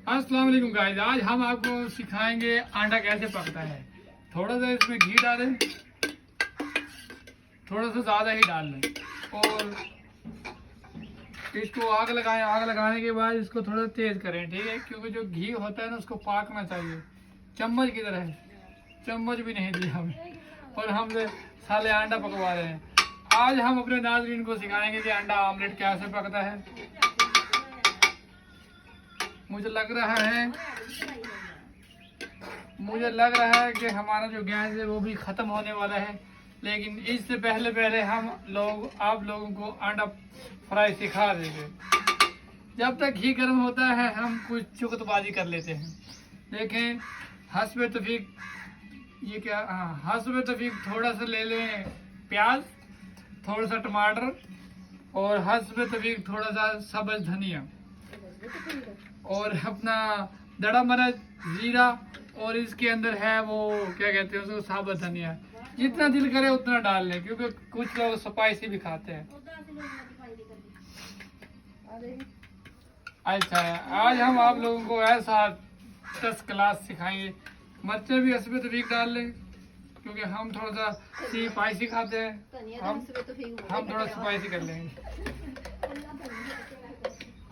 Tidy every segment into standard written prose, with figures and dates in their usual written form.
अस्सलाम वालेकुम गाइस, आज हम आपको सिखाएंगे अंडा कैसे पकता है। थोड़ा सा इसमें घी डालें, थोड़ा सा ज़्यादा ही डाल लें और इसको आग लगाएं। आग लगाने के बाद इसको थोड़ा तेज़ करें, ठीक है, क्योंकि जो घी होता है ना उसको पाकना चाहिए। चम्मच की तरह है, चम्मच भी नहीं दिया हमें और हम साले अंडा पकवा रहे हैं। आज हम अपने नाज़रीन को सिखाएंगे कि अंडा ऑमलेट कैसे पकता है। मुझे लग रहा है कि हमारा जो गैस है वो भी ख़त्म होने वाला है, लेकिन इससे पहले आप लोगों को अंडा फ्राई सिखा देंगे। जब तक घी गर्म होता है हम कुछ चुगतबाजी कर लेते हैं। देखें, हस्बे तौफीक थोड़ा सा ले लें प्याज, थोड़ा सा टमाटर और हस्बे तौफीक थोड़ा सा सब्ज़ धनिया और अपना दड़ा मिर्च, जीरा और इसके अंदर है वो क्या कहते हैं उसको, साबुत धनिया। जितना दिल करे उतना डाल लें, क्योंकि कुछ लोग स्पाइसी भी खाते हैं। अच्छा, आज हम आप लोगों को ऐसा 10 क्लास सिखाएंगे। मिर्चें भी हस्बे तौफीक डाल लें, क्योंकि हम थोड़ा सा स्पाइसी खाते हैं। हम थोड़ा स्पाइसी कर लेंगे।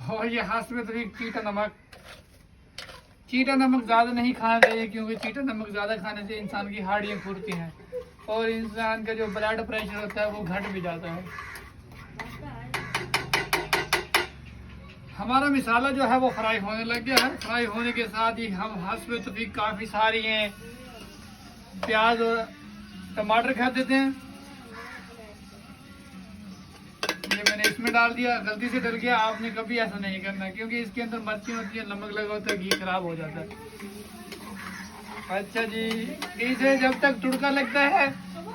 और ये हस्बे तौफीक चीटा नमक ज़्यादा नहीं खाना चाहिए, क्योंकि चीटा नमक ज़्यादा खाने से इंसान की हड्डियाँ फूलती हैं और इंसान का जो ब्लड प्रेशर होता है वो घट भी जाता है। हमारा मिसाला जो है वो फ्राई होने लग गया है। फ्राई होने के साथ ही हम हस्बे तौफीक काफ़ी सारी हैं प्याज और टमाटर खा देते हैं। ये मैंने इसमें डाल दिया, गलती से डल गया। आपने कभी ऐसा नहीं करना, क्योंकि इसके अंदर मिर्ची होती है, नमक लगा होता है, घी खराब हो जाता है। अच्छा जी, इसे जब तक तुड़का लगता है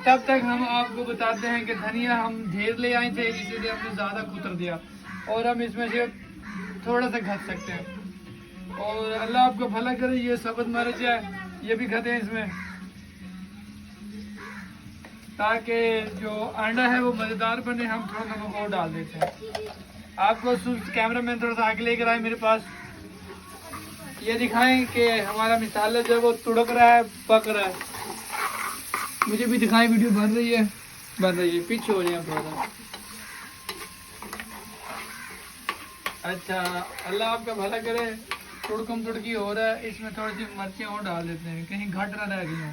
तब तक हम आपको बताते हैं कि धनिया हम ढेर ले आए थे, इसीलिए हमने ज़्यादा कुतर दिया और हम इसमें से थोड़ा सा घट सकते हैं। और अल्लाह आपको भला करे, ये सब्ज़ मिर्च है ये भी घटे इसमें, ताकि जो अंडा है वो मज़ेदार बने। हम थोड़ा नमक और डाल देते हैं। आपको कैमरा मैन थोड़ा सा आगे लेकर आए मेरे पास, ये दिखाएं कि हमारा मिसाला जो है वो तुड़क रहा है, पक रहा है। मुझे भी दिखाएं, वीडियो बन रही है पीछे हो जाए थोड़ा सा। अच्छा, अल्लाह आपका भला करे, तुड़की हो रहा है। इसमें थोड़ी सी मिर्चें और डाल देते हैं, कहीं घट ना रह गई।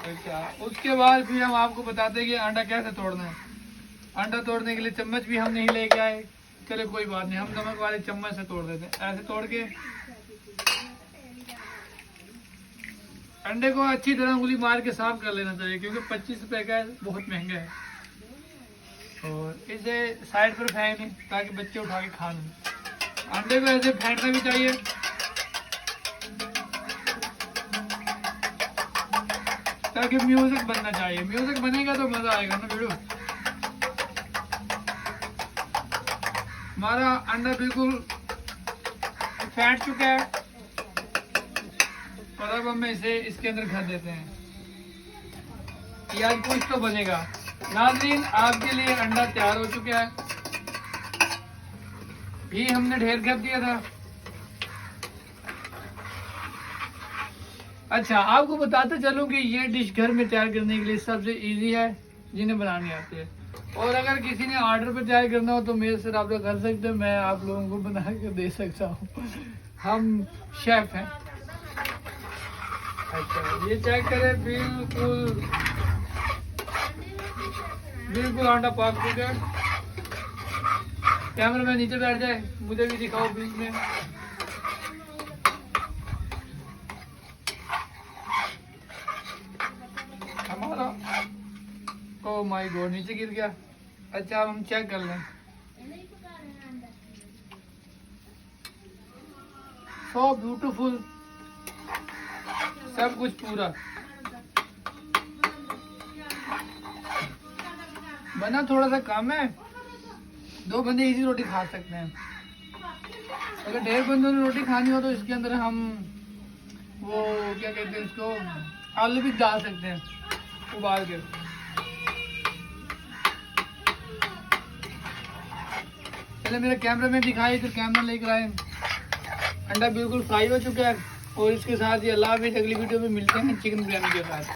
अच्छा, उसके बाद फिर हम आपको बताते हैं कि अंडा कैसे तोड़ना है। अंडा तोड़ने के लिए चम्मच भी हम नहीं लेके आए, चलो कोई बात नहीं, हम नमक वाले चम्मच से तोड़ देते हैं। ऐसे तोड़ के अंडे को अच्छी तरह उंगली मार के साफ कर लेना चाहिए, क्योंकि 25 रुपए का बहुत महंगा है। और इसे साइड पर फेंक दें ताकि बच्चे उठा के खा लें। अंडे को ऐसे फेंकना भी चाहिए ताकि म्यूजिक बनना चाहिए। म्यूजिक बनेगा तो मजा आएगा ना वीडियो। हमारा अंडा बिल्कुल फैट चुका है और अब हम इसे इसके अंदर भर देते हैं। ये आज कुछ तो बनेगा। नाज़रीन, आपके लिए अंडा तैयार हो चुका है। घी हमने ढेर कर दिया था। अच्छा, आपको बताते चलूं कि ये डिश घर में तैयार करने के लिए सबसे इजी है, जिन्हें बनानी आती है। और अगर किसी ने ऑर्डर पर तैयार करना हो तो मेरे से रब्ता कर सकते हैं, मैं आप लोगों को बना कर दे सकता हूँ। हम शेफ हैं। अच्छा, ये चेक करें, बिल्कुल अंडा पक चुका है। कैमरा मैन नीचे बैठ जाए, मुझे भी दिखाओ बीच में। हमारा ओ माय गॉड, नीचे गिर गया। अच्छा, अब हम चेक कर लें। सो ब्यूटीफुल, सब कुछ पूरा बना। थोड़ा सा कम है, 2 बंदे इजी रोटी खा सकते हैं। अगर ढेर बंदों ने रोटी खानी हो तो इसके अंदर हम वो क्या कहते हैं इसको, आलू भी डाल सकते हैं उबाल के। पहले मेरे कैमरा में दिखाई, फिर कैमरा लेकर आए। अंडा बिल्कुल फ्राई हो चुका है और इसके साथ ये अल्लाह हाफिज़। अगली वीडियो में मिलते हैं चिकन बिरयानी के साथ।